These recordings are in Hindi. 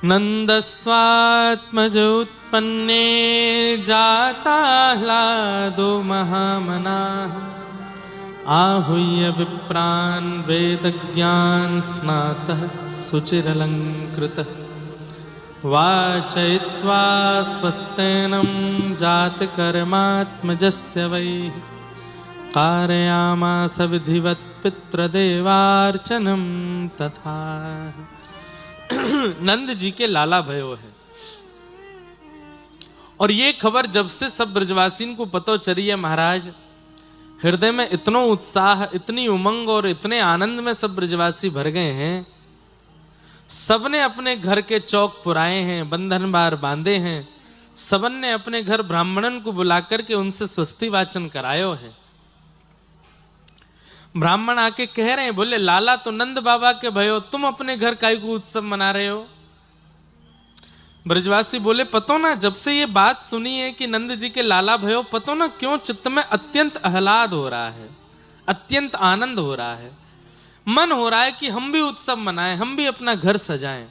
नंदस्त्वात्मज उत्पन्ने जाताह्लादो महामनाः आहूय विप्रान् वेदज्ञान स्नातः शुचिरलङ्कृतः वाचयित्वा स्वस्तेनं जातकर्मात्मजस्य वै कारयामास विधिवत् पितृदेवार्चनं तथा। नंद जी के लाला भयो है, और ये खबर जब से सब ब्रजवासीन को पता चली है महाराज, हृदय में इतना उत्साह, इतनी उमंग और इतने आनंद में सब ब्रजवासी भर गए हैं। सबने अपने घर के चौक पुराए हैं, बंधन बार बांधे हैं, सबन ने अपने घर ब्राह्मणन को बुलाकर के उनसे स्वस्ति वाचन करायो है। ब्राह्मण आके कह रहे हैं, बोले लाला तो नंद बाबा के भयो, तुम अपने घर काई को उत्सव मना रहे हो? ब्रजवासी बोले, पतो ना, जब से ये बात सुनी है कि नंद जी के लाला भयो, पतो ना क्यों चित्त में अत्यंत आह्लाद हो रहा है, अत्यंत आनंद हो रहा है। मन हो रहा है कि हम भी उत्सव मनाएं, हम भी अपना घर सजाएं।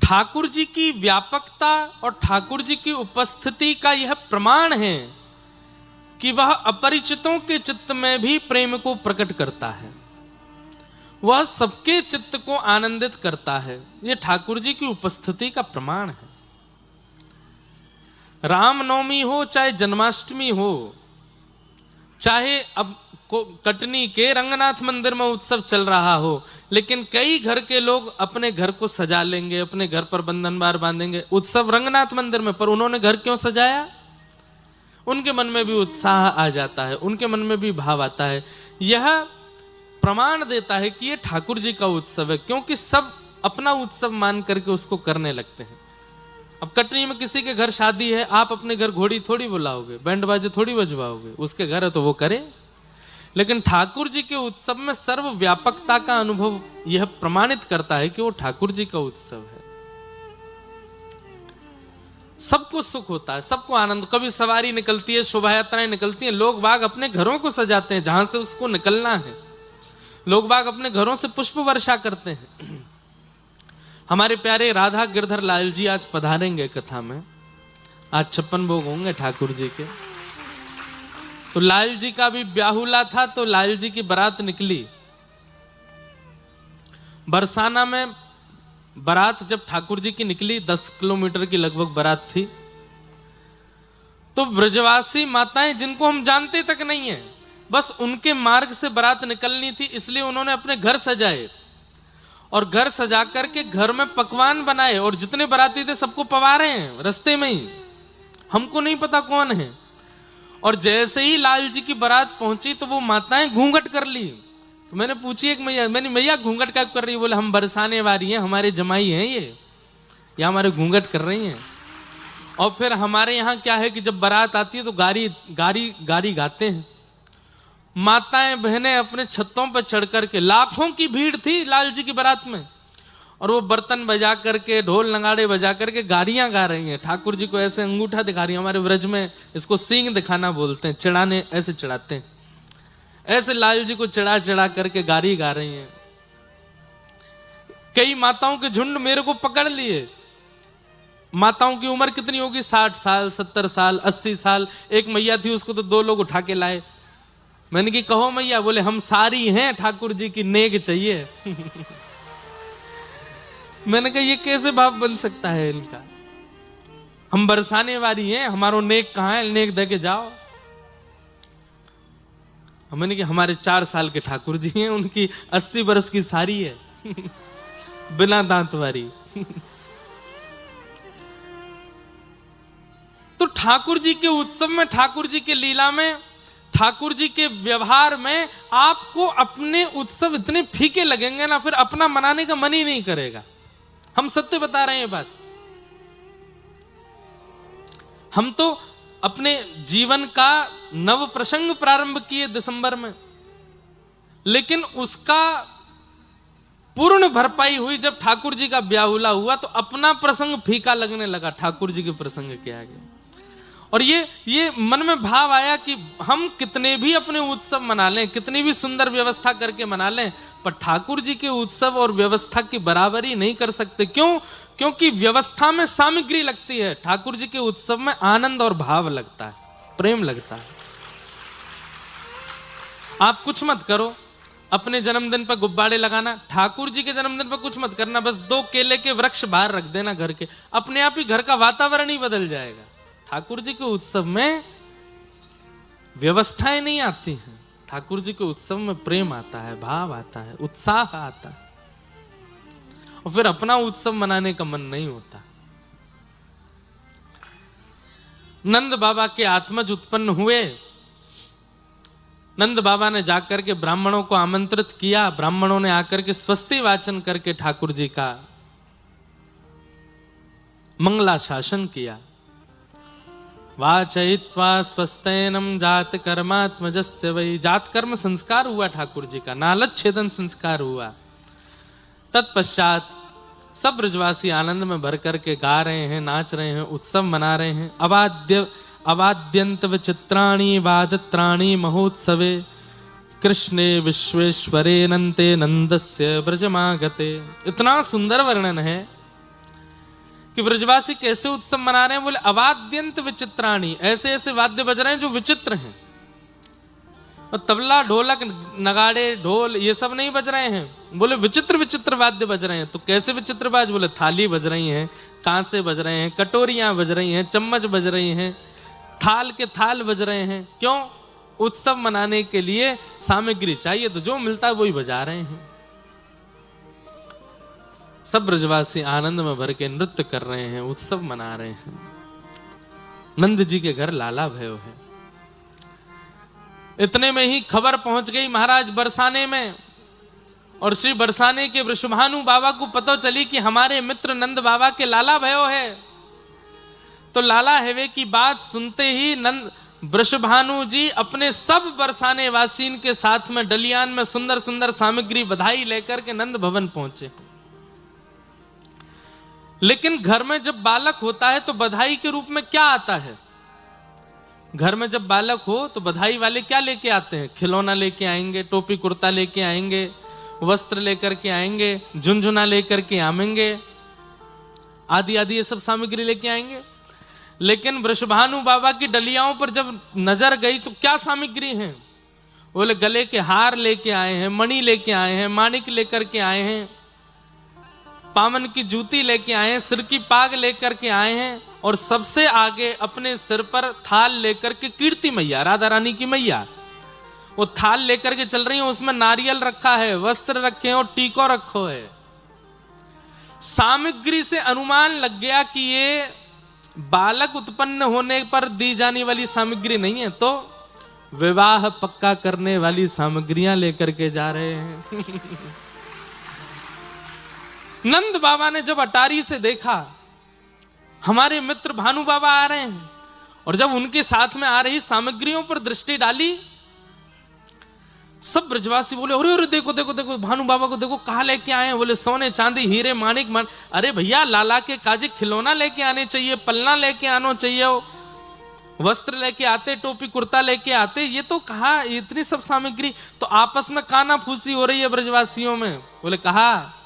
ठाकुर जी की व्यापकता और ठाकुर जी की उपस्थिति का यह प्रमाण है कि वह अपरिचितों के चित्त में भी प्रेम को प्रकट करता है, वह सबके चित्त को आनंदित करता है। यह ठाकुर जी की उपस्थिति का प्रमाण है। रामनवमी हो चाहे जन्माष्टमी हो, चाहे अब कटनी के रंगनाथ मंदिर में उत्सव चल रहा हो, लेकिन कई घर के लोग अपने घर को सजा लेंगे, अपने घर पर बंधन बार बांधेंगे। उत्सव रंगनाथ मंदिर में, पर उन्होंने घर क्यों सजाया? उनके मन में भी उत्साह आ जाता है, उनके मन में भी भाव आता है। यह प्रमाण देता है कि यह ठाकुर जी का उत्सव है, क्योंकि सब अपना उत्सव मान करके उसको करने लगते हैं। अब कटनी में किसी के घर शादी है, आप अपने घर घोड़ी थोड़ी बुलाओगे, बैंड बाजे थोड़ी बजवाओगे, उसके घर है तो वो करे। लेकिन ठाकुर जी के उत्सव में सर्व व्यापकता का अनुभव यह प्रमाणित करता है कि वो ठाकुर जी का उत्सव है। सबको सुख होता है, सबको आनंद। कभी सवारी निकलती है, शोभा यात्राएं निकलती हैं, लोग बाग अपने घरों को सजाते हैं जहां से उसको निकलना है। लोग बाग अपने घरों से पुष्प वर्षा करते हैं। हमारे प्यारे राधा गिरधर लाल जी आज पधारेंगे कथा में। आज 56 भोग होंगे ठाकुर जी के। तो लाल जी का भी ब्याहुला था, तो लाल जी की बारात निकली। बरसाना में बारात जब ठाकुर जी की निकली, 10 किलोमीटर की लगभग बारात थी, तो ब्रजवासी माताएं जिनको हम जानते तक नहीं है, बस उनके मार्ग से बारात निकलनी थी, इसलिए उन्होंने अपने घर सजाए और घर सजा करके घर में पकवान बनाए, और जितने बाराती थे सबको पवा रहे हैं रास्ते में ही, हमको नहीं पता कौन है। और जैसे ही लाल जी की बारात पहुंची तो वो माताएं घूंघट कर ली। तो मैंने पूछी एक मैया, मैंने मैया घूंघट क्या कर रही है? बोले हम बरसाने वाली हैं, हमारे जमाई हैं ये हमारे घूंघट कर रही हैं। और फिर हमारे यहाँ क्या है कि जब बारात आती है तो गारी गाते हैं। माताएं बहनें अपने छतों पर चढ़ करके, लाखों की भीड़ थी लाल जी की बारात में, और वो बर्तन बजा करके, ढोल नगाड़े बजा करके गारियां गा रही हैं। ठाकुर जी को ऐसे अंगूठा दिखा रही है, हमारे व्रज में इसको सींग दिखाना बोलते हैं, चिढ़ाने, ऐसे चिढ़ाते हैं, ऐसे लाल जी को चिढ़ा चिढ़ा करके गारी गा रही हैं। कई माताओं के झुंड मेरे को पकड़ लिए। माताओं की उम्र कितनी होगी? 60 साल, 70 साल, 80 साल। एक मैया थी, उसको तो 2 लोग उठा के लाए। मैंने कि कहो मैया? बोले हम सारी हैं, ठाकुर जी की नेक चाहिए। मैंने कहा ये कैसे भाव बन सकता है इनका? हम बरसाने वाली हैं, हमारो नेक कहां है? नेक दे के जाओ। मैंने कहा हमारे 4 साल के ठाकुर जी हैं, उनकी 80 बरस की सारी है। बिना दांत वारी। तो ठाकुर जी के उत्सव में, ठाकुर जी के लीला में, ठाकुर जी के व्यवहार में आपको अपने उत्सव इतने फीके लगेंगे ना, फिर अपना मनाने का मन ही नहीं करेगा। हम सत्य बता रहे हैं बात। हम तो अपने जीवन का नव प्रसंग प्रारंभ किए दिसंबर में, लेकिन उसका पूर्ण भरपाई हुई जब ठाकुर जी का ब्याहुला हुआ, तो अपना प्रसंग फीका लगने लगा ठाकुर जी के प्रसंग के आगे। और ये मन में भाव आया कि हम कितने भी अपने उत्सव मना लें, कितनी भी सुंदर व्यवस्था करके मना लें, पर ठाकुर जी के उत्सव और व्यवस्था की बराबरी नहीं कर सकते। क्यों? क्योंकि व्यवस्था में सामग्री लगती है, ठाकुर जी के उत्सव में आनंद और भाव लगता है, प्रेम लगता है। आप कुछ मत करो, अपने जन्मदिन पर गुब्बारे लगाना, ठाकुर जी के जन्मदिन पर कुछ मत करना, बस 2 केले के वृक्ष बाहर रख देना घर के, अपने आप ही घर का वातावरण ही बदल जाएगा। ठाकुर जी के उत्सव में व्यवस्थाएं नहीं आती हैं, ठाकुर जी के उत्सव में प्रेम आता है, भाव आता है, उत्साह आता है, और फिर अपना उत्सव मनाने का मन नहीं होता। नंद बाबा के आत्मज उत्पन्न हुए। नंद बाबा ने जाकर के ब्राह्मणों को आमंत्रित किया, ब्राह्मणों ने आकर के स्वस्ति वाचन करके ठाकुर जी का मंगला शासन किया। वाचयित्वा स्वस्तेनम जात कर्मात्मजस्य वै, जात कर्म संस्कार हुआ ठाकुर जी का, नालच छेदन संस्कार हुआ। तत्पश्चात सब ब्रजवासी आनंद में भर करके गा रहे हैं, नाच रहे हैं, उत्सव मना रहे हैं। अवाद्यंत विचित्राणि वादत्राणि महोत्सवे कृष्णे विश्वेश्वरे नन्ते नंदस्य ब्रजमागते। इतना सुंदर वर्णन है कि ब्रजवासी कैसे उत्सव मना रहे हैं। बोले अवाद्यंत विचित्राणि, ऐसे ऐसे वाद्य बज रहे हैं जो विचित्र हैं, और तबला ढोलक नगाड़े ढोल ये सब नहीं बज रहे हैं। बोले विचित्र विचित्र वाद्य बज रहे हैं। तो कैसे विचित्र बाज? बोले थाली बज रही हैं, कांसे बज रहे हैं, कटोरियां बज रही हैं, चम्मच बज रही हैं, थाल के थाल बज रहे हैं। क्यों? उत्सव मनाने के लिए सामग्री चाहिए, तो जो मिलता है वही बजा रहे हैं। सब ब्रजवासी आनंद में भर के नृत्य कर रहे हैं, उत्सव मना रहे हैं। नंद जी के घर लाला भयो है। इतने में ही खबर पहुंच गई महाराज बरसाने में, और श्री बरसाने के वृषभानु बाबा को पता चली कि हमारे मित्र नंद बाबा के लाला भयो है। तो लाला हेवे की बात सुनते ही नंद वृषभानु जी अपने सब बरसाने वासीन के साथ में डलियान में सुंदर सुंदर सामग्री बधाई लेकर के नंद भवन पहुंचे। लेकिन घर में जब बालक होता है तो बधाई के रूप में क्या आता है? घर में जब बालक हो तो बधाई वाले क्या लेके आते हैं? खिलौना लेके आएंगे, टोपी कुर्ता लेके आएंगे, वस्त्र लेकर के आएंगे, झुनझुना लेकर के आएंगे, आदि आदि ये सब सामग्री लेके आएंगे। लेकिन वृषभानु बाबा की डलियाओं पर जब नजर गई तो क्या सामग्री है? बोले गले के हार लेके आए हैं, मणि लेके आए हैं, माणिक लेकर के आए हैं, पामन की जूती लेके आए हैं, सिर की पाग लेकर के आए हैं, और सबसे आगे अपने सिर पर थाल लेकर के कीर्ति मैया, राधा रानी की मैया, वो थाल लेकर के चल रही है। उसमें नारियल रखा है, वस्त्र रखे हैं और टीको रखो है। सामग्री से अनुमान लग गया कि ये बालक उत्पन्न होने पर दी जाने वाली सामग्री नहीं है, तो विवाह पक्का करने वाली सामग्रियां लेकर के जा रहे हैं। नंद बाबा ने जब अटारी से देखा हमारे मित्र भानु बाबा आ रहे हैं, और जब उनके साथ में आ रही सामग्रियों पर दृष्टि डाली, सब ब्रजवासी बोले अरे अरे देखो देखो देखो भानु बाबा को देखो, कहाँ लेके आए हैं? बोले सोने चांदी हीरे माणिक मान। अरे भैया लाला के काजे खिलौना लेके आने चाहिए, पलना लेके आना चाहिए, वस्त्र लेके आते, टोपी कुर्ता लेके आते, ये तो कहा इतनी सब सामग्री? तो आपस में काना फूसी हो रही है ब्रजवासियों में। बोले कहा,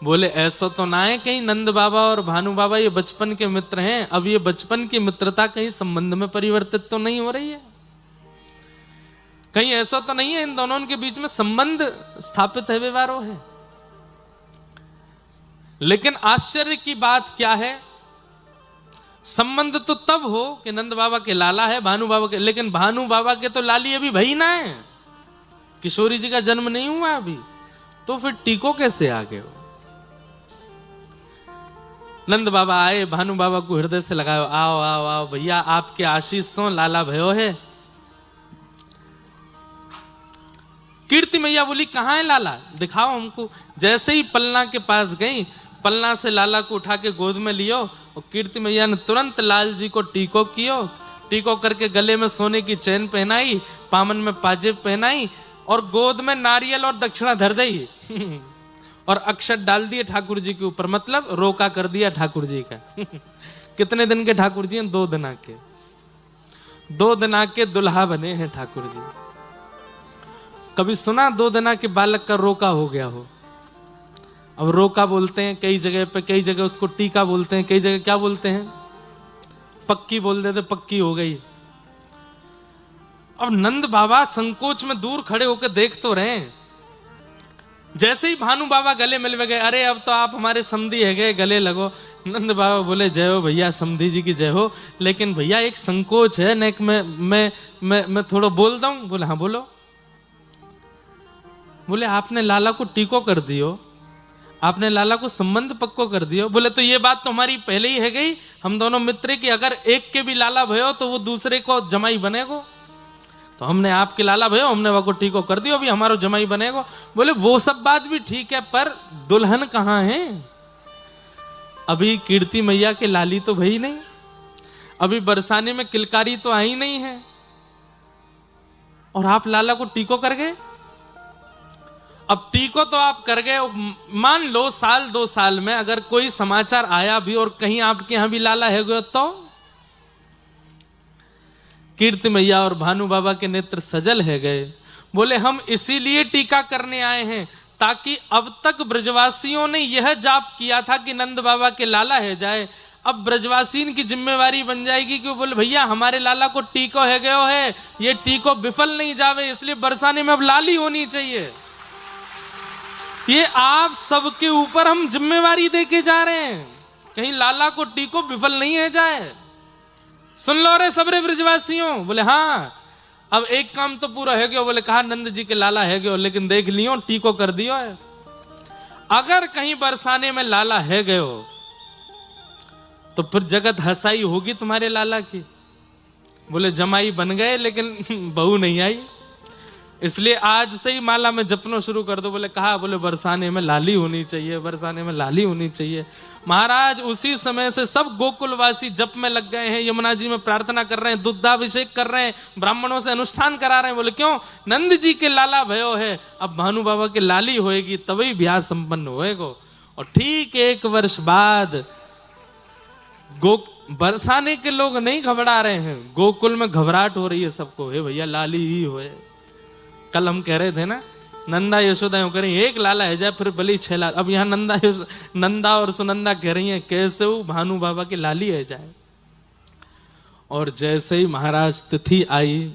बोले ऐसा तो ना है कहीं नंद बाबा और भानु बाबा ये बचपन के मित्र हैं, अब ये बचपन की मित्रता कहीं संबंध में परिवर्तित तो नहीं हो रही है? कहीं ऐसा तो नहीं है इन दोनों के बीच में संबंध स्थापित है, व्यवहारो है? लेकिन आश्चर्य की बात क्या है, संबंध तो तब हो कि नंद बाबा के लाला है, भानु बाबा के, लेकिन भानु बाबा के तो लाली अभी भई ना है, किशोरी जी का जन्म नहीं हुआ अभी, तो फिर टीको कैसे आ गए हो? नंद बाबा आए, भानु बाबा को हृदय से लगाओ, आओ आओ आओ भैया, आपके आशीषों लाला भयो है। कीर्ति मैया बोली कहाँ है लाला, दिखाओ हमको। जैसे ही पलना के पास गई, पलना से लाला को उठा के गोद में लियो, और कीर्ति मैया ने तुरंत लाल जी को टीको कियो, टीको करके गले में सोने की चैन पहनाई, पामन में पाजेब पहनाई, और गोद में नारियल और दक्षिणा धर दी और अक्षत डाल दिए ठाकुर जी के ऊपर, मतलब रोका कर दिया ठाकुर जी का। कितने दिन के ठाकुर जी हैं? 2 दिन के। 2 दिना के दुल्हा बने हैं ठाकुर जी। कभी सुना 2 दिना के बालक का रोका हो गया हो? अब रोका बोलते हैं कई जगह पे, कई जगह उसको टीका बोलते हैं, कई जगह क्या बोलते हैं, पक्की बोल देते, पक्की हो गई। अब नंद बाबा संकोच में दूर खड़े होकर देख तो रहे हैं। जैसे ही भानु बाबा गले मिल गए, अरे अब तो आप हमारे समधी है गए, गले लगो। नंद बाबा बोले जय हो भैया, समधी जी की जय हो, लेकिन भैया एक संकोच है नेक में, मैं थोड़ा बोल दूं। बोले हाँ बोलो। बोले आपने लाला को टीको कर दियो, आपने लाला को संबंध पक्को कर दियो। बोले तो ये बात तो हमारी पहले ही है गई, हम दोनों मित्र की अगर एक के भी लाला भयो तो वो दूसरे को जमाई बनेगो। तो हमने आपके लाला भयो, हमने वो को टीको कर दियो, अभी हमारा जमाई बनेगो। बोले वो सब बात भी ठीक है, पर दुल्हन कहाँ है? अभी कीर्ति मैया के लाली तो भई नहीं, अभी बरसाने में किलकारी तो आई नहीं है, और आप लाला को टीको कर गए। अब टीको तो आप कर गए, मान लो 1-2 साल में अगर कोई समाचार आया भी और कहीं आपके यहां भी लाला है गयो तो? कीर्ति मैया और भानु बाबा के नेत्र सजल है गए। बोले हम इसीलिए टीका करने आए हैं ताकि अब तक ब्रजवासियों ने यह जाप किया था कि नंद बाबा के लाला है जाए, अब ब्रजवासीन की जिम्मेवारी बन जाएगी कि बोले भैया हमारे लाला को टीको है गयो है, ये टीको विफल नहीं जावे, इसलिए बरसाने में अब लाली होनी चाहिए। ये आप सबके ऊपर हम जिम्मेवारी देके जा रहे हैं, कहीं लाला को टीको विफल नहीं है जाए। सुन लो रे सबरे ब्रजवासियों। बोले हाँ, अब एक काम तो पूरा है गयो। बोले कहा नंद जी के लाला है गयो, लेकिन देख लियो टीको कर दियो है। अगर कहीं बरसाने में लाला है गयो तो फिर जगत हंसाई होगी तुम्हारे लाला की। बोले जमाई बन गए लेकिन बहू नहीं आई, इसलिए आज से ही माला में जपना शुरू कर दो। बोले कहा, बोले बरसाने में लाली होनी चाहिए, बरसाने में लाली होनी चाहिए। महाराज उसी समय से सब गोकुलवासी जप में लग गए हैं, यमुना जी में प्रार्थना कर रहे हैं, दुग्धाभिषेक कर रहे हैं, ब्राह्मणों से अनुष्ठान करा रहे हैं। बोले क्यों? नंद जी के लाला भयो है, अब भानु बाबा के लाली होएगी तभी ब्याह संपन्न होएगो। और ठीक 1 वर्ष बाद बरसाने के लोग नहीं घबरा रहे हैं, गोकुल में घबराहट हो रही है सबको, हे भैया लाली ही होए। कल हम कह रहे थे ना, नंदा यशोदा करें एक लाला है जाए फिर भले 6 लाल। अब यहाँ नंदा और सुनंदा कह रही हैं कैसे वो भानु बाबा की लाली है जाए। और जैसे ही महाराज तिथि आई,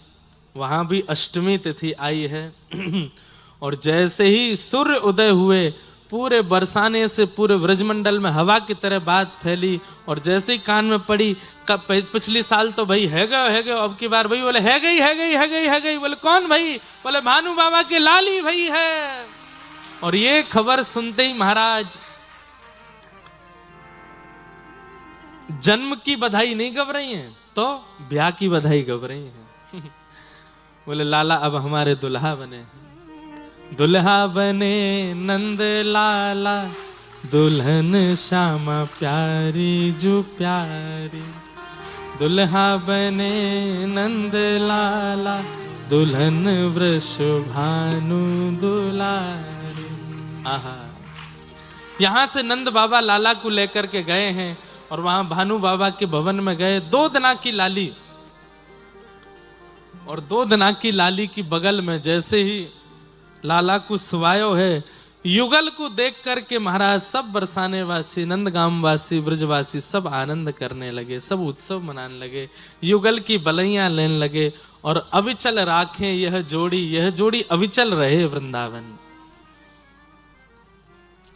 वहां भी अष्टमी तिथि आई है और जैसे ही सूर्य उदय हुए, पूरे बरसाने से पूरे व्रजमंडल में हवा की तरह बात फैली। और जैसे ही कान में पड़ी, पिछली साल तो भाई है गए, अब की बार भाई बोले है गई। बोले कौन भाई? बोले भानु बाबा के लाली भाई है। और ये खबर सुनते ही महाराज जन्म की बधाई नहीं गब रही हैं, तो ब्याह की बधाई गब रही हैं। बोले लाला अब हमारे दुल्हा बने, दुल्हा बने नंद लाला, दुल्हन श्यामा प्यारी जो प्यारी। दुल्हा बने नंद लाला, दुल्हन वृषभानु दुलारी। आहा, यहां से नंद बाबा लाला को लेकर के गए हैं और वहां भानु बाबा के भवन में गए। 2 दिना की लाली, और 2 दिना की लाली की बगल में जैसे ही लाला को सुवायो है, युगल को देख करके महाराज सब बरसाने वासी, नंदगाम वासी, ब्रजवासी सब आनंद करने लगे, सब उत्सव मनाने लगे, युगल की बलैया लेने लगे। और अविचल राखें यह जोड़ी अविचल रहे वृंदावन।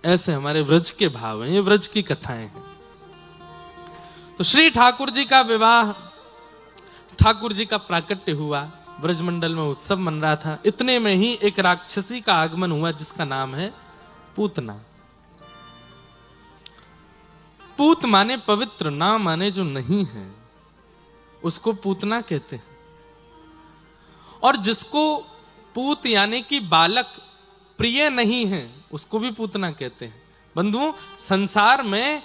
ऐसे हमारे व्रज के भाव हैं, ये व्रज की कथाएं हैं। तो श्री ठाकुर जी का विवाह, ठाकुर जी का प्राकट्य हुआ, ब्रजमंडल में उत्सव मन रहा था। इतने में ही एक राक्षसी का आगमन हुआ जिसका नाम है पूतना। पूत माने पवित्र, ना माने जो नहीं है, उसको पूतना कहते हैं। और जिसको पूत यानी कि बालक प्रिय नहीं है, उसको भी पूतना कहते हैं। बंधुओं, संसार में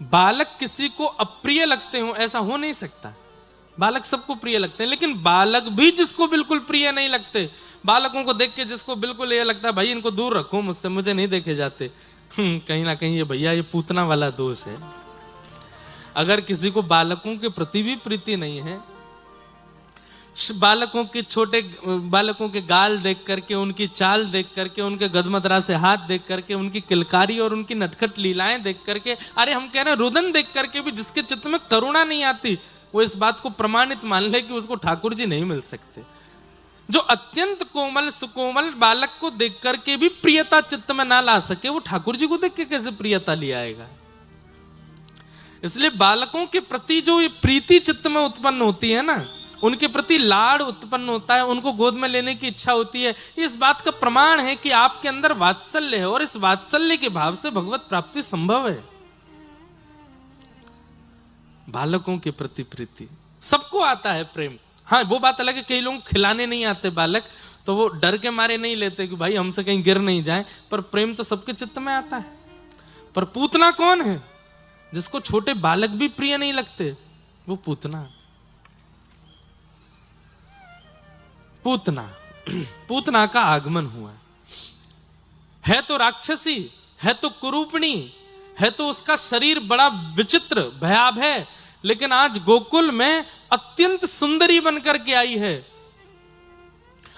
बालक किसी को अप्रिय लगते हो ऐसा हो नहीं सकता। बालक सबको प्रिय लगते हैं, लेकिन बालक भी जिसको बिल्कुल प्रिय नहीं लगते, बालकों को देख के जिसको बिल्कुल ये लगता है भाई इनको दूर रखो मुझसे, मुझे नहीं देखे जाते, कहीं ना कहीं ये भैया ये पूतना वाला दोष है। अगर किसी को बालकों के प्रति भी प्रीति नहीं है बालकों के छोटे बालकों के गाल देख करके, उनकी चाल देख करके, उनके गदमदरा से हाथ देख करके, उनकी किलकारी और उनकी नटखट लीलाएं देख करके, अरे हम कह रहे हैं रुदन देख करके भी जिसके चित्त में करुणा नहीं आती, वो इस बात को प्रमाणित मान ले कि उसको ठाकुर जी नहीं मिल सकते। जो अत्यंत कोमल सुकोमल बालक को देख करके भी प्रियता चित्त में ना ला सके, वो ठाकुर जी को देख के कैसे प्रियता ले आएगा? इसलिए बालकों के प्रति जो ये प्रीति चित्त में उत्पन्न होती है ना, उनके प्रति लाड़ उत्पन्न होता है, उनको गोद में लेने की इच्छा होती है, इस बात का प्रमाण है कि आपके अंदर वात्सल्य है, और इस वात्सल्य के भाव से भगवत प्राप्ति संभव है। बालकों के प्रति प्रीति, सबको आता है प्रेम। हाँ, वो बात अलग है, कई लोग खिलाने नहीं आते बालक, तो वो डर के मारे नहीं लेते कि भाई हमसे कहीं गिर नहीं जाए, पर प्रेम तो सबके चित्त में आता है। पर पूतना कौन है? जिसको छोटे बालक भी प्रिय नहीं लगते, वो पूतना। पूतना, पूतना का आगमन हुआ है तो राक्षसी, है तो कुरूपणी, है तो उसका शरीर बड़ा विचित्र भयावह है, लेकिन आज गोकुल में अत्यंत सुंदरी बनकर के आई है।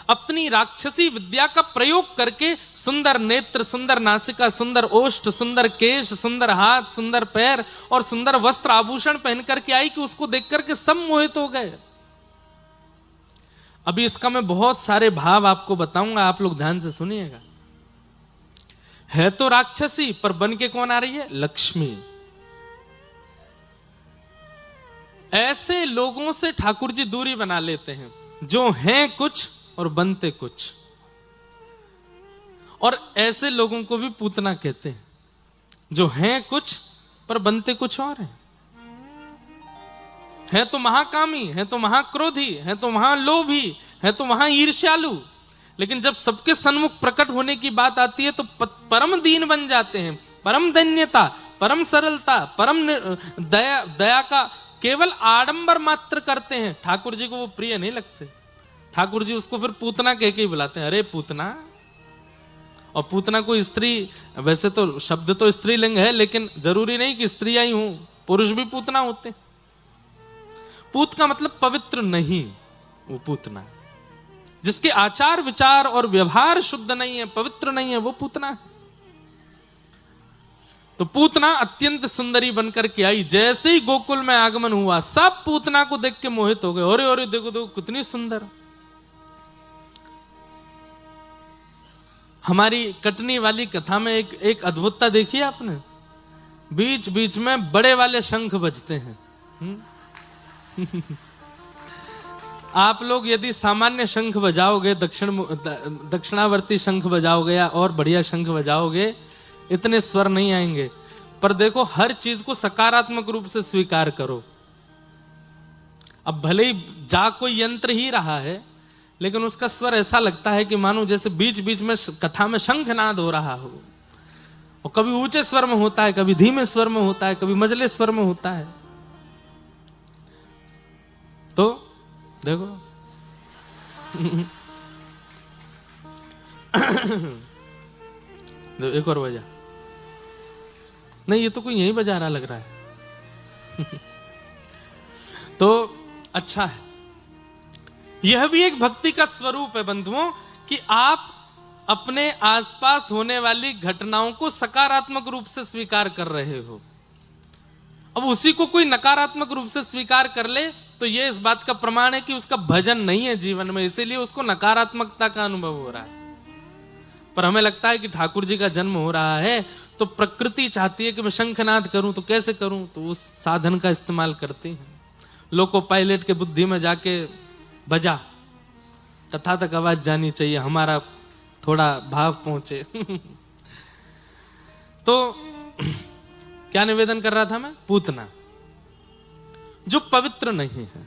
अपनी राक्षसी विद्या का प्रयोग करके सुंदर नेत्र, सुंदर नासिका, सुंदर ओष्ठ, सुंदर केश, सुंदर हाथ, सुंदर पैर और सुंदर वस्त्र आभूषण पहन करके आई कि उसको देख करके सब मोहित हो गए। अभी इसका मैं बहुत सारे भाव आपको बताऊंगा, आप लोग ध्यान से सुनिएगा। है तो राक्षसी, पर बन के कौन आ रही है? लक्ष्मी। ऐसे लोगों से ठाकुर जी दूरी बना लेते हैं जो हैं कुछ और बनते कुछ, और ऐसे लोगों को भी पूतना कहते हैं जो हैं कुछ पर बनते कुछ और हैं। है तो महाकामी, है तो महाक्रोधी, है तो महालोभी, है तो महाईर्ष्यालु, लेकिन जब सबके सन्मुख प्रकट होने की बात आती है तो परम दीन बन जाते हैं। परम धन्यता, परम सरलता, परम दया का केवल आडंबर मात्र करते हैं। ठाकुर जी को वो प्रिय नहीं लगते। ठाकुर जी उसको फिर पूतना कह के ही बुलाते हैं, अरे पूतना। और पूतना को स्त्री, वैसे तो शब्द तो स्त्रीलिंग है, लेकिन जरूरी नहीं कि स्त्रियां ही हों, पुरुष भी पूतना होते हैं। पूत का मतलब पवित्र नहीं, वो पूतना। जिसके आचार विचार और व्यवहार शुद्ध नहीं है, पवित्र नहीं है, वो पूतना है। तो पूतना अत्यंत सुंदरी बनकर के आई। जैसे ही गोकुल में आगमन हुआ, सब पूतना को देख के मोहित हो गए। अरे अरे देखो देखो कितनी सुंदर। हमारी कटनी वाली कथा में एक अद्भुतता देखी आपने? बीच बीच में बड़े वाले शंख बजते हैं। आप लोग यदि सामान्य शंख बजाओगे, दक्षिणावर्ती शंख बजाओगे या और बढ़िया शंख बजाओगे, इतने स्वर नहीं आएंगे। पर देखो, हर चीज को सकारात्मक रूप से स्वीकार करो। अब भले ही जा कोई यंत्र ही रहा है, लेकिन उसका स्वर ऐसा लगता है कि मानो जैसे बीच बीच में कथा में शंखनाद हो रहा हो। और कभी ऊंचे स्वर में होता है, कभी धीमे स्वर में होता है, कभी मझले स्वर में होता है। तो देखो एक और बजा। नहीं, ये तो कोई यही बजा रहा लग रहा है। तो अच्छा है, यह भी एक भक्ति का स्वरूप है बंधुओं, कि आप अपने आसपास होने वाली घटनाओं को सकारात्मक रूप से स्वीकार कर रहे हो। अब उसी को कोई नकारात्मक रूप से स्वीकार कर ले तो यह इस बात का प्रमाण है कि उसका भजन नहीं है जीवन में, इसीलिए उसको नकारात्मकता का अनुभव हो रहा है। पर हमें लगता है कि ठाकुर जी का जन्म हो रहा है तो प्रकृति चाहती है कि मैं शंखनाद करूं, तो कैसे करूं? तो उस साधन का इस्तेमाल करते हैं। लोको पायलट के बुद्धि में जाके बजा, कथा तक आवाज जानी चाहिए, हमारा थोड़ा भाव पहुंचे। तो क्या निवेदन कर रहा था मैं? पूतना जो पवित्र नहीं है,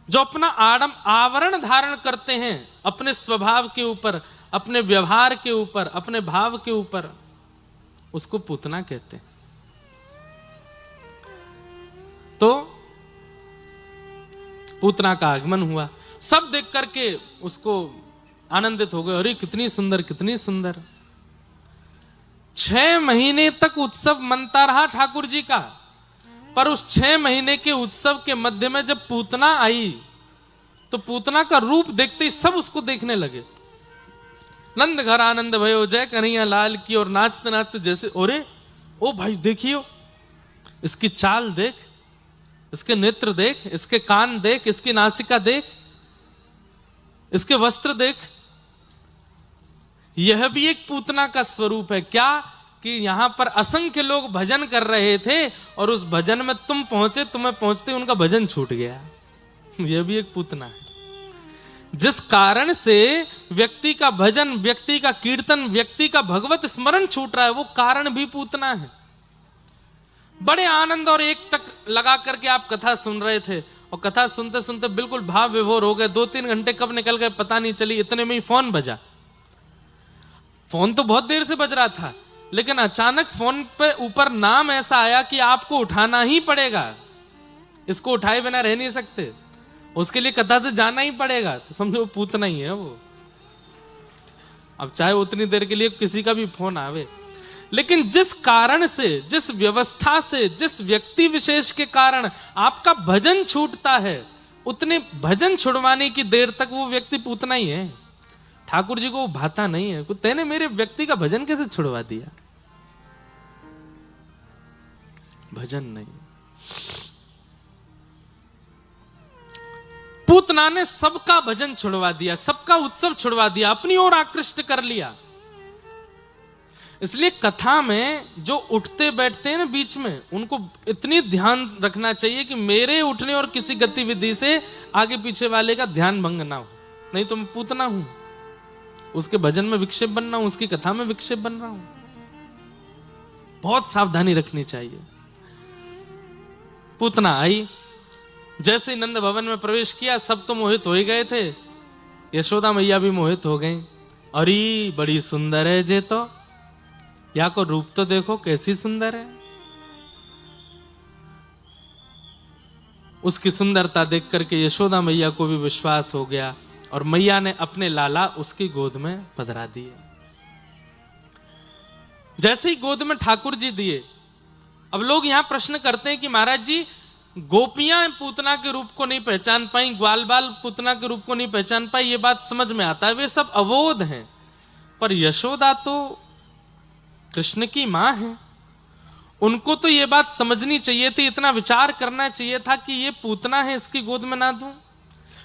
जो अपना आवरण धारण करते हैं अपने स्वभाव के ऊपर, अपने व्यवहार के ऊपर, अपने भाव के ऊपर, उसको पूतना कहते हैं। तो पूतना का आगमन हुआ, सब देख करके उसको आनंदित हो गए। अरे कितनी सुंदर, कितनी सुंदर। 6 महीने तक उत्सव मनता रहा ठाकुर जी का, पर उस 6 महीने के उत्सव के मध्य में जब पूतना आई तो पूतना का रूप देखते ही सब उसको देखने लगे। नंद घर आनंद भयो जय कन्हैया लाल की, और नाचते नाचते जैसे, अरे ओ भाई देखियो, इसकी चाल देख, इसके नेत्र देख, इसके कान देख, इसकी नासिका देख, इसके वस्त्र देख। यह भी एक पूतना का स्वरूप है क्या, कि यहां पर असंख्य लोग भजन कर रहे थे और उस भजन में तुम पहुंचे, तुम्हें पहुंचते उनका भजन छूट गया। यह भी एक पूतना है। जिस कारण से व्यक्ति का भजन, व्यक्ति का कीर्तन, व्यक्ति का भगवत स्मरण छूट रहा है, वो कारण भी पूतना है। बड़े आनंद और एक टक लगा करके आप कथा सुन रहे थे, और कथा सुनते सुनते बिल्कुल भाव विभोर हो गए। 2-3 घंटे कब निकल गए पता नहीं चली, इतने में ही फोन बजा। फोन तो बहुत देर से बज रहा था, लेकिन अचानक फोन पे ऊपर नाम ऐसा आया कि आपको उठाना ही पड़ेगा, इसको उठाए बिना रह नहीं सकते, उसके लिए कथा से जाना ही पड़ेगा। तो समझो वो पूतना ही है वो। अब चाहे उतनी देर के लिए किसी का भी फोन आवे, लेकिन जिस कारण से, जिस व्यवस्था से, जिस व्यक्ति विशेष के कारण आपका भजन छूटता है, उतने भजन छुड़वाने की देर तक वो व्यक्ति पूतना ही है। ठाकुर जी को वो भाता नहीं है, तेने मेरे व्यक्ति का भजन कैसे छुड़वा दिया। भजन नहीं, पूतना ने सबका भजन छुड़वा दिया, सबका उत्सव छुड़वा दिया, अपनी ओर आकृष्ट कर लिया। इसलिए कथा में जो उठते बैठते हैं ना बीच में, उनको इतनी ध्यान रखना चाहिए कि मेरे उठने और किसी गतिविधि से आगे पीछे वाले का ध्यान भंग ना हो। नहीं तो मैं पूतना हूं, उसके भजन में विक्षेप बन रहा हूं, उसकी कथा में विक्षेप बन रहा हूं। बहुत सावधानी रखनी चाहिए। पूतना आई, जैसे ही नंद भवन में प्रवेश किया, सब तो मोहित हो ही गए थे, यशोदा मैया भी मोहित हो गई। अरे बड़ी सुंदर है जे, तो या को रूप तो देखो कैसी सुंदर है। उसकी सुंदरता देख करके यशोदा मैया को भी विश्वास हो गया, और मैया ने अपने लाला उसकी गोद में पधरा दिए। जैसे ही गोद में ठाकुर जी दिए, अब लोग यहां प्रश्न करते हैं कि महाराज जी, गोपियां पूतना के रूप को नहीं पहचान पाई, ग्वाल बाल पूतना के रूप को नहीं पहचान पाई, ये बात समझ में आता है, वे सब अवोध हैं। पर यशोदा तो कृष्ण की मां है, उनको तो ये बात समझनी चाहिए थी, इतना विचार करना चाहिए था कि ये पूतना है, इसकी गोद में ना दूं।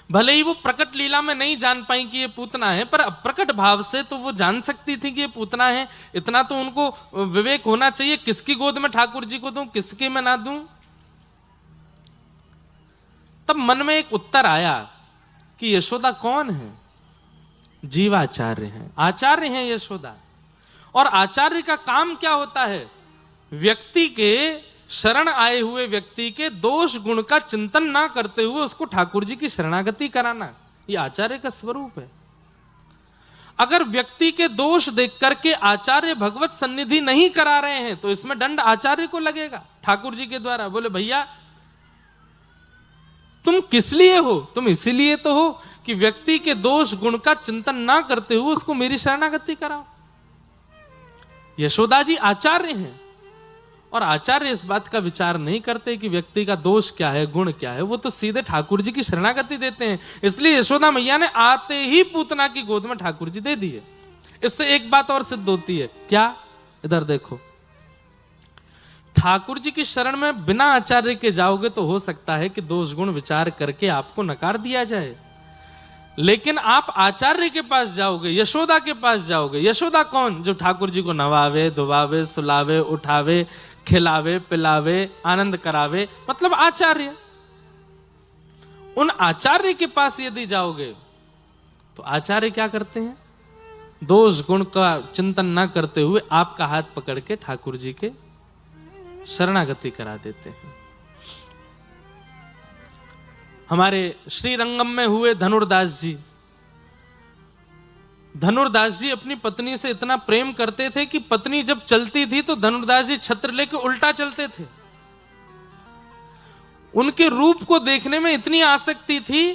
भले ही वो प्रकट लीला में नहीं जान पाई कि ये पूतना है, पर प्रकट भाव से तो वो जान सकती थी कि ये पूतना है। इतना तो उनको विवेक होना चाहिए, किसकी गोद में ठाकुर जी को दूं, किसके में ना दूं। तब मन में एक उत्तर आया कि यशोदा कौन है? जीवाचार्य हैं, आचार्य हैं यशोदा। और आचार्य का काम क्या होता है? व्यक्ति के, शरण आए हुए व्यक्ति के दोष गुण का चिंतन ना करते हुए उसको ठाकुर जी की शरणागति कराना, ये आचार्य का स्वरूप है। अगर व्यक्ति के दोष देख करके आचार्य भगवत सन्निधि नहीं करा रहे हैं, तो इसमें दंड आचार्य को लगेगा ठाकुर जी के द्वारा। बोले भैया तुम किस लिए हो? तुम इसीलिए तो हो कि व्यक्ति के दोष गुण का चिंतन ना करते हुए उसको मेरी शरणागति कराओ। यशोदा जी आचार्य हैं, और आचार्य इस बात का विचार नहीं करते कि व्यक्ति का दोष क्या है, गुण क्या है, वो तो सीधे ठाकुर जी की शरणागति देते हैं। इसलिए यशोदा मैया ने आते ही पूतना की गोद में ठाकुर जी दे दिए। इससे एक बात और सिद्ध होती है, क्या? इधर देखो, ठाकुर जी की शरण में बिना आचार्य के जाओगे तो हो सकता है कि दोष गुण विचार करके आपको नकार दिया जाए, लेकिन आप आचार्य के पास जाओगे, यशोदा के पास जाओगे। यशोदा कौन? जो ठाकुर जी को नवावे, धुवावे, सुलावे, उठावे, खिलावे, पिलावे, आनंद करावे, मतलब आचार्य। उन आचार्य के पास यदि जाओगे तो आचार्य क्या करते हैं? दोष गुण का चिंतन ना करते हुए आपका हाथ पकड़ के ठाकुर जी के शरणागति करा देते हैं। हमारे श्रीरंगम में हुए धनुर्दास जी, धनुर्दास जी अपनी पत्नी से इतना प्रेम करते थे कि पत्नी जब चलती थी तो धनुर्दास जी छत्र लेके उल्टा चलते थे। उनके रूप को देखने में इतनी आसक्ति थी।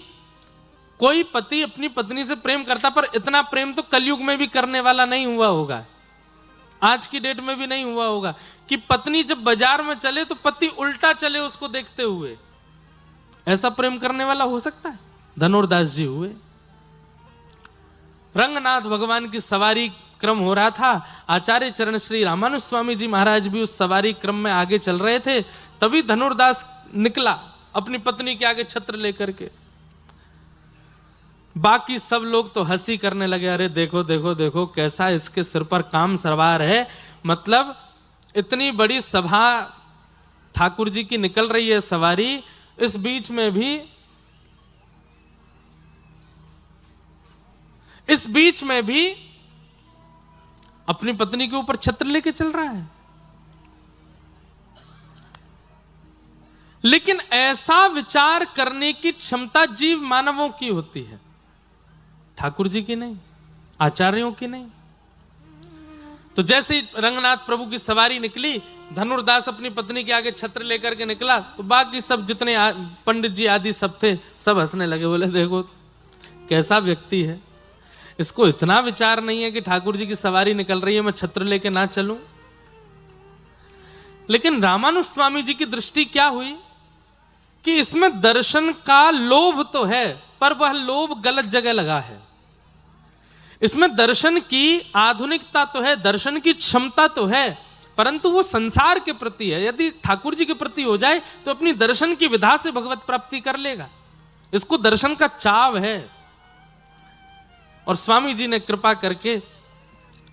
कोई पति अपनी पत्नी से प्रेम करता, पर इतना प्रेम तो कलयुग में भी करने वाला नहीं हुआ होगा, आज की डेट में भी नहीं हुआ होगा, कि पत्नी जब बाजार में चले तो पति उल्टा चले उसको देखते हुए। ऐसा प्रेम करने वाला हो सकता है? धनुर्दास जी हुए। रंगनाथ भगवान की सवारी क्रम हो रहा था। आचार्य चरण श्री रामानुज स्वामी जी महाराज भी उस सवारी क्रम में आगे चल रहे थे। तभी धनुर्दास निकला अपनी पत्नी के आगे छत्र लेकर के। बाकी सब लोग तो हंसी करने लगे, अरे देखो देखो देखो कैसा इसके सिर पर काम सवार है। मतलब इतनी बड़ी सभा ठाकुर जी की निकल रही है सवारी, इस बीच में भी अपनी पत्नी के ऊपर छत्र लेके चल रहा है। लेकिन ऐसा विचार करने की क्षमता जीव मानवों की होती है, ठाकुर जी की नहीं, आचार्यों की नहीं। तो जैसे ही रंगनाथ प्रभु की सवारी निकली, धनुर्दास अपनी पत्नी के आगे छत्र लेकर के निकला, तो बाकी सब जितने पंडित जी आदि सब थे, सब हंसने लगे। बोले देखो कैसा व्यक्ति है, इसको इतना विचार नहीं है कि ठाकुर जी की सवारी निकल रही है, मैं छत्र लेके ना चलूं। लेकिन रामानुज स्वामी जी की दृष्टि क्या हुई कि इसमें दर्शन का लोभ तो है, पर वह लोभ गलत जगह लगा है। इसमें दर्शन की आधुनिकता तो है, दर्शन की क्षमता तो है, परंतु वो संसार के प्रति है। यदि ठाकुर जी के प्रति हो जाए तो अपनी दर्शन की विधा से भगवत प्राप्ति कर लेगा। इसको दर्शन का चाव है। और स्वामी जी ने कृपा करके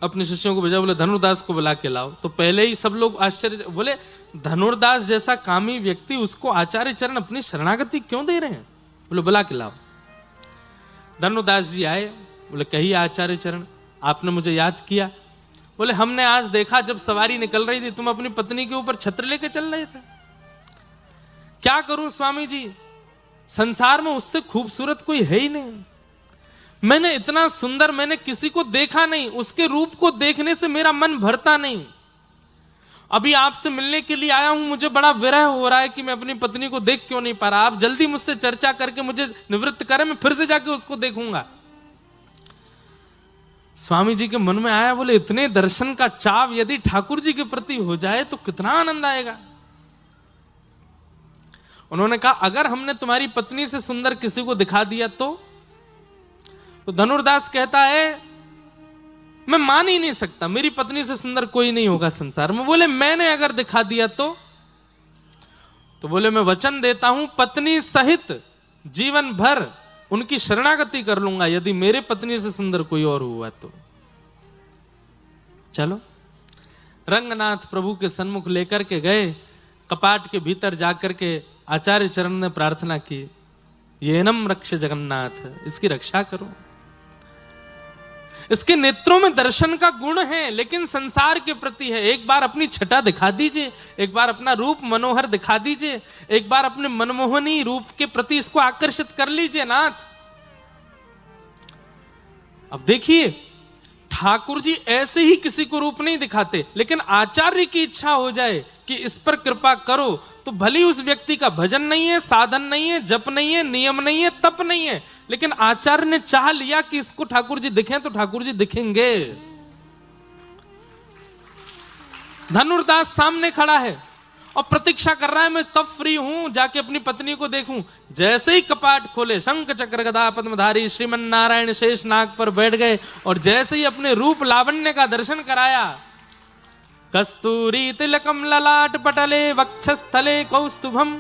अपने शिष्यों को भेजा, बोले धनुर्दास को बुला के लाओ। तो पहले ही सब लोग आश्चर्य, बोले धनुर्दास जैसा कामी व्यक्ति, उसको आचार्य चरण अपनी शरणागति क्यों दे रहे हैं? बोले बुला के लाओ। धनुर्दास जी आए, बोले कहिए आचार्य चरण, आपने मुझे याद किया। बोले हमने आज देखा जब सवारी निकल रही थी, तुम अपनी पत्नी के ऊपर छत्र लेके चल रहे थे। क्या करूं स्वामी जी, संसार में उससे खूबसूरत कोई है ही नहीं। मैंने इतना सुंदर मैंने किसी को देखा नहीं, उसके रूप को देखने से मेरा मन भरता नहीं। अभी आपसे मिलने के लिए आया हूं, मुझे बड़ा विरह हो रहा है कि मैं अपनी पत्नी को देख क्यों नहीं पा रहा। आप जल्दी मुझसे चर्चा करके मुझे निवृत्त करें, मैं फिर से जाके उसको देखूंगा। स्वामी जी के मन में आया, बोले इतने दर्शन का चाव यदि ठाकुर जी के प्रति हो जाए तो कितना आनंद आएगा। उन्होंने कहा अगर हमने तुम्हारी पत्नी से सुंदर किसी को दिखा दिया तो धनुर्दास कहता है मैं मान ही नहीं सकता, मेरी पत्नी से सुंदर कोई नहीं होगा संसार में। बोले मैंने अगर दिखा दिया तो बोले मैं वचन देता हूं पत्नी सहित जीवन भर उनकी शरणागति कर लूंगा, यदि मेरे पत्नी से सुंदर कोई और हुआ तो। चलो रंगनाथ प्रभु के सन्मुख लेकर के गए। कपाट के भीतर जाकर के आचार्य चरण ने प्रार्थना की, येनम रक्ष जगन्नाथ, इसकी रक्षा करो। इसके नेत्रों में दर्शन का गुण है, लेकिन संसार के प्रति है। एक बार अपनी छटा दिखा दीजिए, एक बार अपना रूप मनोहर दिखा दीजिए, एक बार अपने मनमोहनी रूप के प्रति इसको आकर्षित कर लीजिए नाथ। अब देखिए ठाकुर जी ऐसे ही किसी को रूप नहीं दिखाते, लेकिन आचार्य की इच्छा हो जाए कि इस पर कृपा करो तो भली उस व्यक्ति का भजन नहीं है, साधन नहीं है, जप नहीं है, नियम नहीं है, तप नहीं है, लेकिन आचार्य ने चाह लिया कि इसको ठाकुर जी दिखें तो ठाकुर जी दिखेंगे। धनुर्दास सामने खड़ा है और प्रतीक्षा कर रहा है मैं कब फ्री हूं जाके अपनी पत्नी को देखूं। जैसे ही कपाट खोले, शंख चक्र गदा पद्मधारी श्रीमन नारायण शेष नाग पर बैठ गए और जैसे ही अपने रूप लावण्य का दर्शन कराया, कस्तूरी तिलकम ललाट पटले वक्षस्थले कौस्तुभम।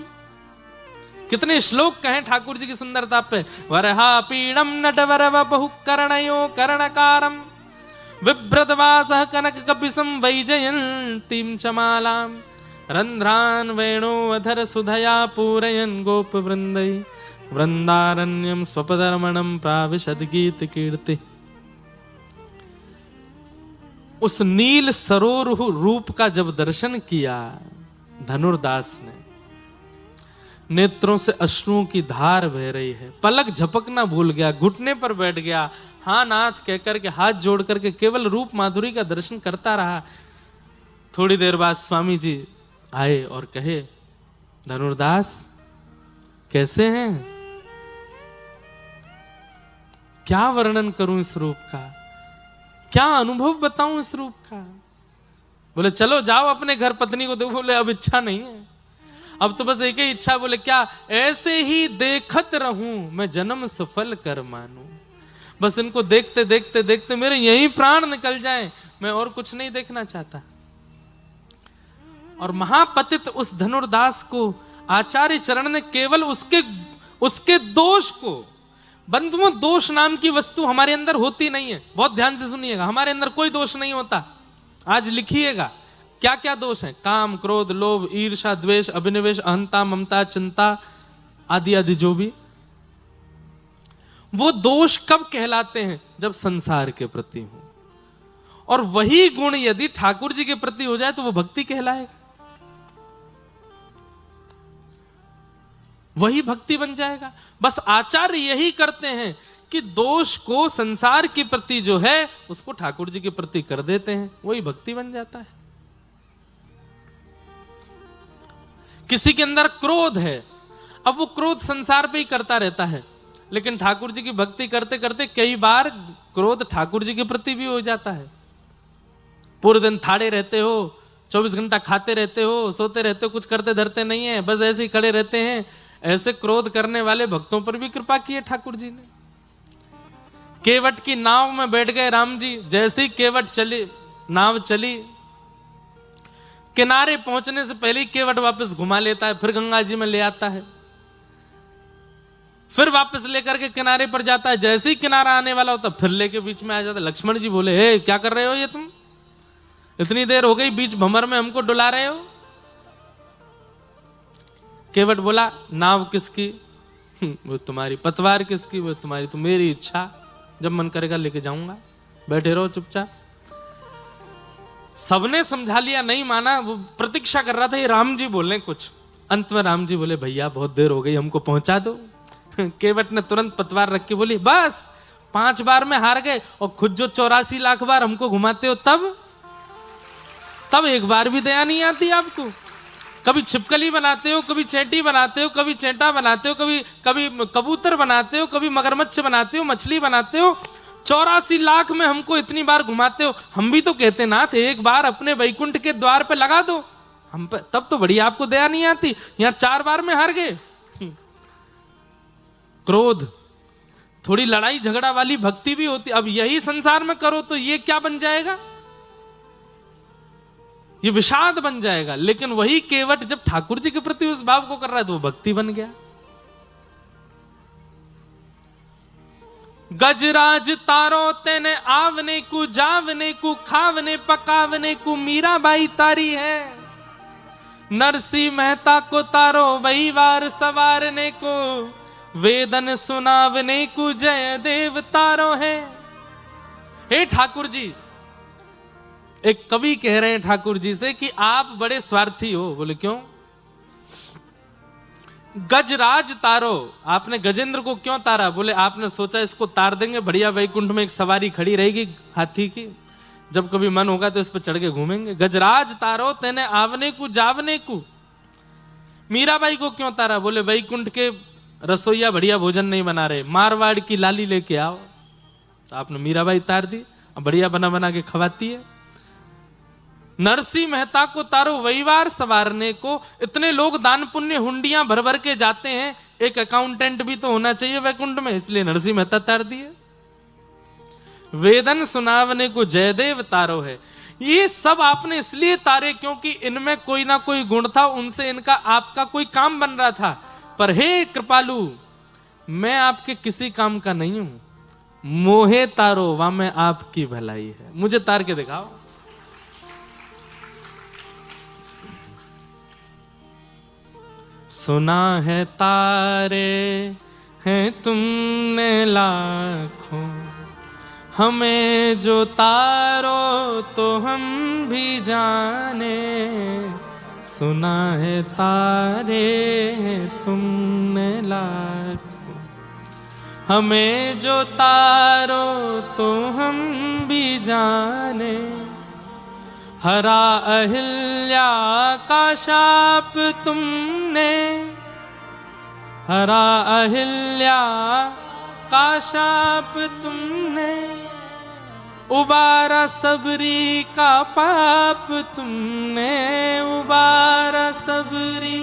कितने श्लोक कहें ठाकुर जी की सुंदरता पे। वरहा पीड़म नटवर बहु कर्णयो कर्णकारम विभ्रतवासः कनक कपिसं वैजयन्तीं चमालाम रंध्रान वेणो अधर सुधया पूरयन् गोप वृंदै वृंदारण्यम स्वपदरमणम प्राविशद गीत कीर्ति। उस नील सरोरुह रूप का जब दर्शन किया धनुर्दास ने, नेत्रों से अश्रुओं की धार बह रही है, पलक झपकना भूल गया, घुटने पर बैठ गया, हाँ नाथ कहकर के हाथ जोड़ करके केवल रूप माधुरी का दर्शन करता रहा। थोड़ी देर बाद स्वामी जी आए और कहे, धनुर्दास कैसे हैं? क्या वर्णन करूं इस रूप का, क्या अनुभव बताऊं इस रूप का। बोले चलो जाओ अपने घर पत्नी को देखो। बोले अब इच्छा नहीं है, अब तो बस एक ही इच्छा, बोले क्या, ऐसे ही देखत रहूं मैं जन्म सफल कर मानूं। बस इनको देखते देखते देखते मेरे यही प्राण निकल जाएं, मैं और कुछ नहीं देखना चाहता। और महापतित उस धनुर्दास को आचार्य चरण ने केवल उसके दोष को, बंधुओं दोष नाम की वस्तु हमारे अंदर होती नहीं है, बहुत ध्यान से सुनिएगा, हमारे अंदर कोई दोष नहीं होता। आज लिखिएगा क्या क्या दोष है, काम, क्रोध, लोभ, ईर्ष्या, द्वेष, अभिनिवेश, अहंता, ममता, चिंता आदि आदि जो भी। वो दोष कब कहलाते हैं, जब संसार के प्रति हो। और वही गुण यदि ठाकुर जी के प्रति हो जाए तो वो भक्ति कहलाएगा, वही भक्ति बन जाएगा। बस आचार्य यही करते हैं कि दोष को संसार के प्रति जो है उसको ठाकुर जी के प्रति कर देते हैं, वही भक्ति बन जाता है। किसी के अंदर क्रोध है, अब वो क्रोध संसार पे ही करता रहता है, लेकिन ठाकुर जी की भक्ति करते करते कई बार क्रोध ठाकुर जी के प्रति भी हो जाता है। पूरे दिन थाड़े रहते हो, 24 घंटा खाते रहते हो, सोते रहते हो, कुछ करते धरते नहीं है, बस ऐसे ही खड़े रहते हैं। ऐसे क्रोध करने वाले भक्तों पर भी कृपा की है ठाकुर जी ने। केवट की नाव में बैठ गए राम जी, जैसे ही केवट चली, नाव चली, किनारे पहुंचने से पहले ही केवट वापस घुमा लेता है, फिर गंगा जी में ले आता है, फिर वापस लेकर के किनारे पर जाता है। जैसे ही किनारा आने वाला होता फिर लेके बीच में आ जाता है। लक्ष्मण जी बोले, हे क्या कर रहे हो ये तुम, इतनी देर हो गई बीच भंवर में हमको डुला रहे हो। केवट बोला, नाव किसकी, वो तुम्हारी, पतवार किसकी, वो तुम्हारी, तो मेरी इच्छा, जब मन करेगा लेके जाऊंगा, बैठे रहो चुपचाप। सबने समझा लिया, नहीं माना, वो प्रतीक्षा कर रहा था ये राम जी बोले कुछ। अंत में राम जी बोले, भैया बहुत देर हो गई, हमको पहुंचा दो। केवट ने तुरंत पतवार रख के बोली, बस 5 बार में हार गए और खुद जो 84 लाख बार हमको घुमाते हो, तब एक बार भी दया नहीं आती आपको। कभी छिपकली बनाते हो, कभी चेटी बनाते हो, कभी चेटा बनाते हो, कभी कबूतर बनाते हो, कभी मगरमच्छ बनाते हो, मछली बनाते हो, 84 लाख में हमको इतनी बार घुमाते हो। हम भी तो कहते नाथ एक बार अपने वैकुंठ के द्वार पे लगा दो हम पे, तब तो बढ़िया, आपको दया नहीं आती, यहां 4 बार में हार गए। क्रोध, थोड़ी लड़ाई झगड़ा वाली भक्ति भी होती। अब यही संसार में करो तो ये क्या बन जाएगा, ये विषाद बन जाएगा। लेकिन वही केवट जब ठाकुर जी के प्रति उस भाव को कर रहा है तो वो भक्ति बन गया। गजराज तारो तेने आवने को, जावने को, खावने पकावने को मीराबाई तारी है। नरसिंह मेहता को तारो वही वार सवारने को, वेदन सुनावने को जय देव तारो है। हे ठाकुर जी, एक कवि कह रहे हैं ठाकुर जी से कि आप बड़े स्वार्थी हो। बोले क्यों? गजराज तारो, आपने गजेंद्र को क्यों तारा? बोले आपने सोचा इसको तार देंगे, बढ़िया वैकुंठ में एक सवारी खड़ी रहेगी हाथी की, जब कभी मन होगा तो इस पर चढ़ के घूमेंगे। गजराज तारो तेने आवने को, जावने को। मीराबाई को क्यों तारा? बोले वैकुंठ के रसोईया बढ़िया भोजन नहीं बना रहे, मारवाड़ की लाली लेके आओ। तो आपने मीराबाई तार दी, अब बढ़िया बना बना के खवाती है। नरसिंह मेहता को तारो वहीवार सवारने को। इतने लोग दान पुण्य हुंडियां भर भर के जाते हैं, एक अकाउंटेंट भी तो होना चाहिए वैकुंठ में, इसलिए नरसिंह मेहता तार दिए। वेदन सुनावने को जयदेव तारो है। ये सब आपने इसलिए तारे क्योंकि इनमें कोई ना कोई गुण था, उनसे इनका आपका कोई काम बन रहा था। पर हे कृपालु, मैं आपके किसी काम का नहीं हूं, मोहे तारो वा में आपकी भलाई है, मुझे तार के दिखाओ। सुना है तारे हैं तुमने लाखों, हमें जो तारो तो हम भी जाने। सुना है तारे हैं तुमने लाखों, हमें जो तारो तो हम भी जाने। हरा अहिल्या का शाप तुमने, हरा अहिल्या का शाप तुमने। उबारा सबरी का पाप तुमने, उबारा सबरी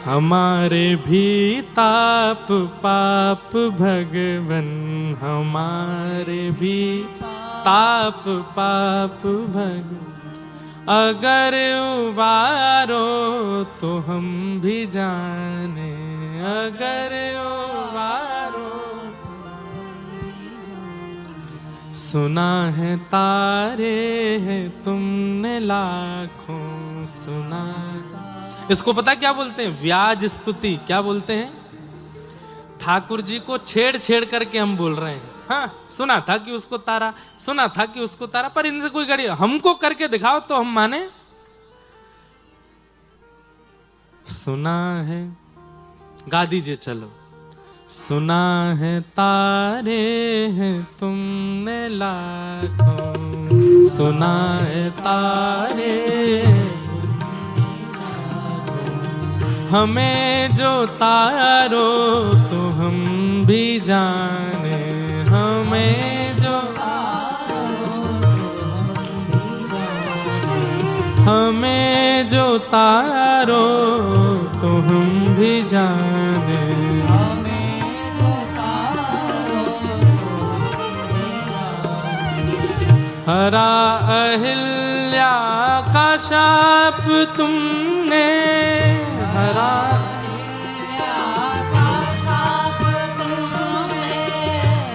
हमारे भी ताप पाप भगवन, हमारे भी ताप पाप भगवन, अगर उबारो तो हम भी जाने, अगर उबारो। सुना है तारे है तुमने लाखों सुना। इसको पता क्या बोलते हैं? व्याज स्तुति। क्या बोलते हैं? ठाकुर जी को छेड़ छेड़ करके हम बोल रहे हैं। हाँ, सुना था कि उसको तारा, सुना था कि उसको तारा, पर इनसे कोई गड़ी, हमको करके दिखाओ तो हम माने। सुना है, गा दीजिए चलो। सुना है तारे हैं तुमने लाखों, सुना है तारे हमें जो तारो तो हम भी जाने, हमें जो हमें जो तारो तो हम भी जाने। हरा अहिल्या का शाप तुमने, हरा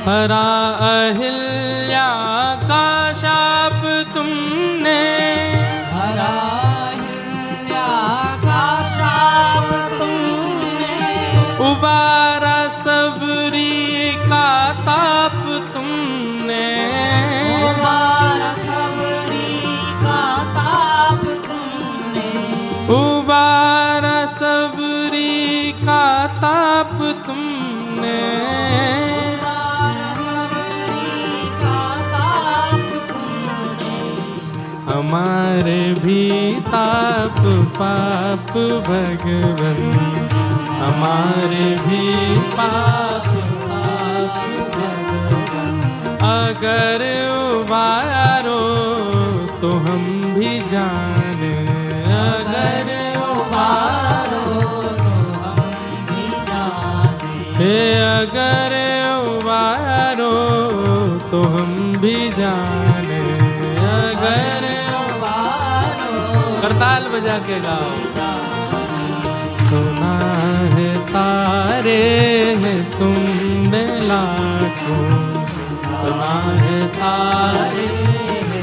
हरा अहिल्या का शाप तुमने, हरा अहिल्या का शाप तुमने, उबारा सबरी का ताप तुमने, उबारा सबरी का ताप तुमने, उबारा सबरी का ताप तुमने, हमारे भी ताप पाप भगवन, हमारे भी पाप पाप भगवन, अगर उबारो तो हम भी जाने, अगर उबारो तो हम भी जाने, हे अगर उबारो तो हम भी जाने, अगर करताल बजा के गाओ। सुना है तारे है तुमने लाखों, सुना है तारे।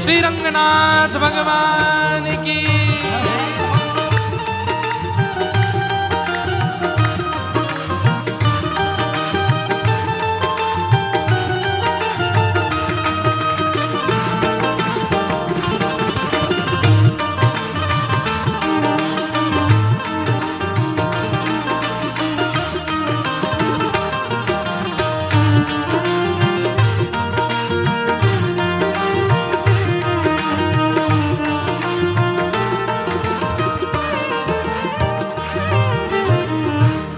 श्री रंगनाथ भगवान की।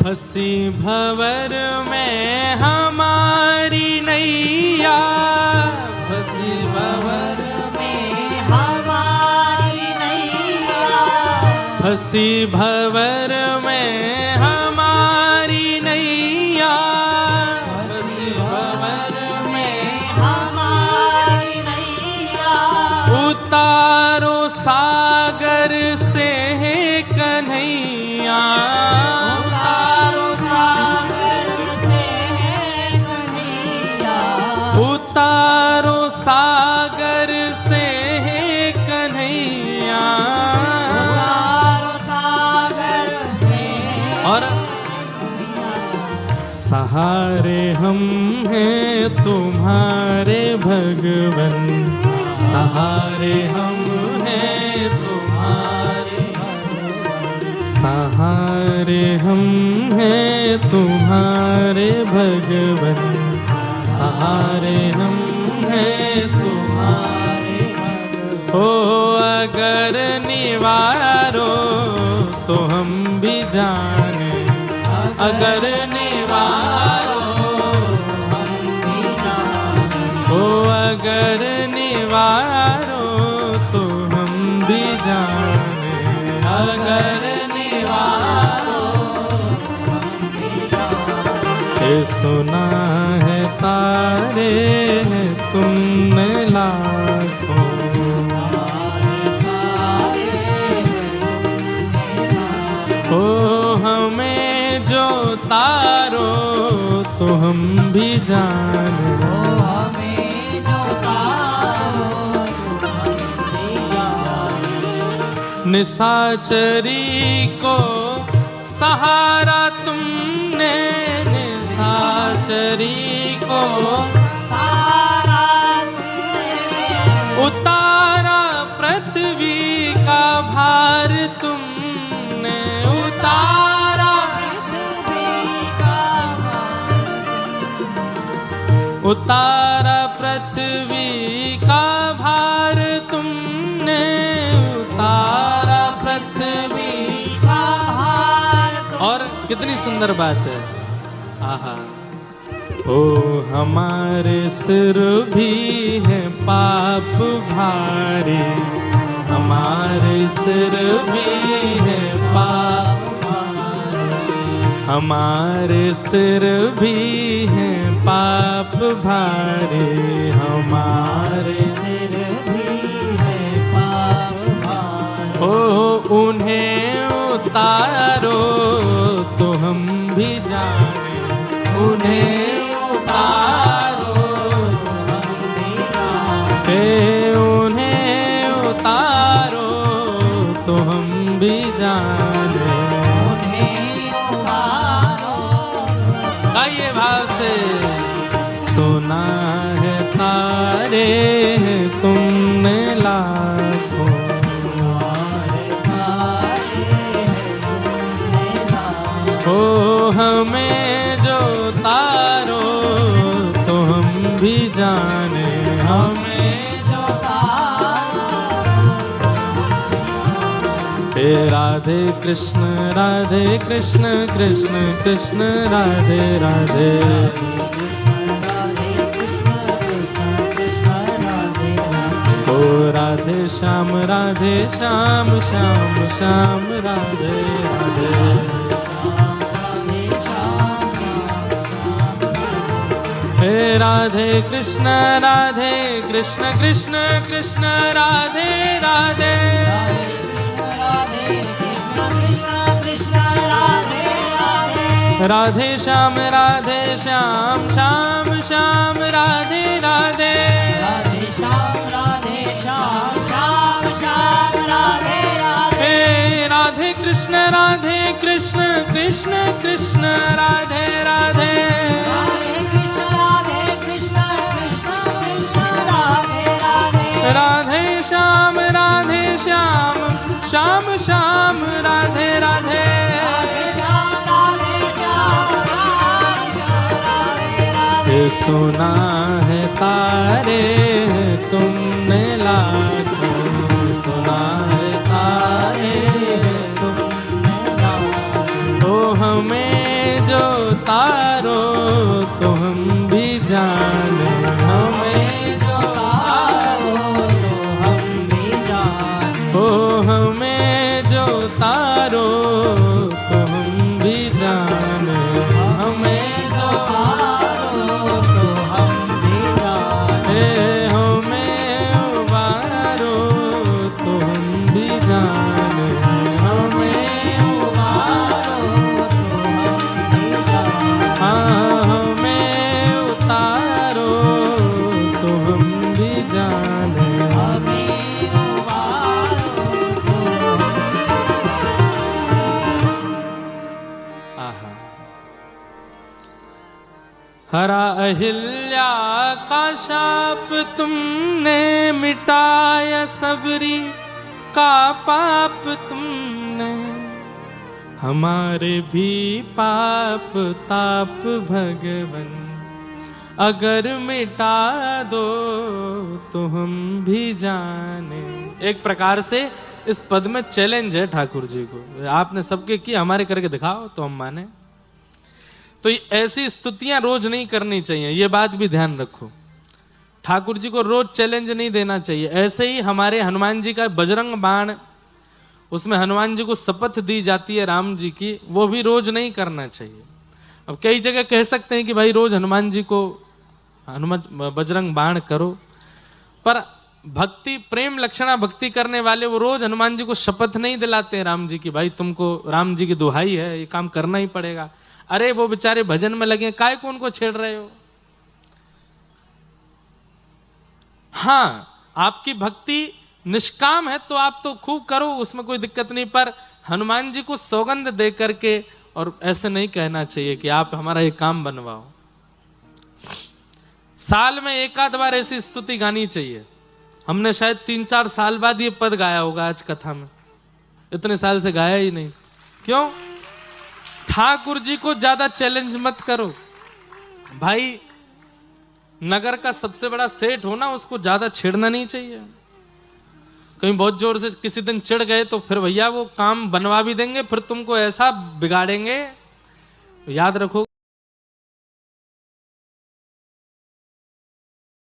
फंसी भंवर में हमारी नैया, फंसी भंवर में हमारी नैया, फंसी भंवर में हमारी नैया, फंसी भंवर में हमारी नैया, उतारो सागर से है कन्हैया, उतारो सागर से है कन्हैया, उतारो सागर से, और सहारे हम हैं तुम्हारे भगवन, सहारे हम हैं तुम्हारे भगवन, सहारे हम हैं तुम्हारे भगवन, सहारे हम हैं तुम्हारे भगवन। ओ अगर निवारो तो हम भी जाने, अगर निवारो हम भी जाने, ओ अगर निवारो तो हम भी जाने, भी जाने। हमें जो तारो तुम भी जाने। निशाचरी को सहारा तुमने, निशाचरी को सारा तुमने। उतारा पृथ्वी का भार तुमने, उतारा पृथ्वी का भार। उतारा पृथ्वी का भार तुमने, उतारा पृथ्वी का भार तुम। और कितनी सुंदर बात है। आहा, ओ हमारे सिर भी है पाप भारी, हमारे सिर भी है पाप भारी, हमारे सिर भी है पाप भारी, हमारे सिर भी है पाप भारी। ओ उन्हें उतारो तो हम भी जाने, उन्हें उतारो हम भी जाने। हे उन्हें उतारो तो हम भी जाने। उन्हें उतारो। गाइए भाव से। सुना है तारे हैं तुमने लाखों, हो हमें जो तारो तो हम भी जाने, हमें जो हे राधे कृष्ण कृष्ण कृष्ण राधे राधे। ओ राधे श्याम श्याम श्याम राधे राधे। हे राधे कृष्ण कृष्ण कृष्ण राधे राधे। राधे श्याम श्याम श्याम राधे राधे। हे राधे कृष्ण कृष्ण कृष्ण राधे राधे। राधे श्याम श्याम राधे राधे। सुना है तारे तुमने लाखों, सुना है तारे तुमने लाखों, ओ हमें जो तारो तो हम भी जाने, हमें जो तारो तो हम भी जाने, ओ हमें जो तारो तो हम भी जाने, हमें जो हरा अहिल्या का शाप तुमने मिटाया, सबरी का पाप तुमने, हमारे भी पाप ताप भगवन अगर मिटा दो तो हम भी जाने। एक प्रकार से इस पद में चैलेंज है ठाकुर जी को, आपने सबके किए, हमारे करके दिखाओ तो हम माने। तो ऐसी स्तुतियां रोज नहीं करनी चाहिए, ये बात भी ध्यान रखो। ठाकुर जी को रोज चैलेंज नहीं देना चाहिए। ऐसे ही हमारे हनुमान जी का बजरंग बाण, उसमें हनुमान जी को शपथ दी जाती है राम जी की, वो भी रोज नहीं करना चाहिए। अब कई जगह कह सकते हैं कि भाई रोज हनुमान जी को बजरंग बाण करो, पर भक्ति प्रेम लक्षणा भक्ति करने वाले वो रोज हनुमान जी को शपथ नहीं दिलाते हैं राम जी की, भाई तुमको राम जी की दुहाई है, ये काम करना ही पड़ेगा। अरे वो बेचारे भजन में लगे, काय को उनको छेड़ रहे हो? हाँ, आपकी भक्ति निष्काम है तो आप तो खूब करो, उसमें कोई दिक्कत नहीं, पर हनुमान जी को सौगंध दे करके और ऐसे नहीं कहना चाहिए कि आप हमारा ये काम बनवाओ। साल में एक आध बार ऐसी स्तुति गानी चाहिए। हमने शायद 3-4 साल बाद ये पद गाया होगा आज कथा में, इतने साल से गाया ही नहीं। क्यों? ठाकुर जी को ज्यादा चैलेंज मत करो भाई। नगर का सबसे बड़ा सेठ हो ना, उसको ज्यादा छेड़ना नहीं चाहिए। कहीं बहुत जोर से किसी दिन चिढ़ गए तो फिर भैया वो काम बनवा भी देंगे, फिर तुमको ऐसा बिगाड़ेंगे, याद रखो।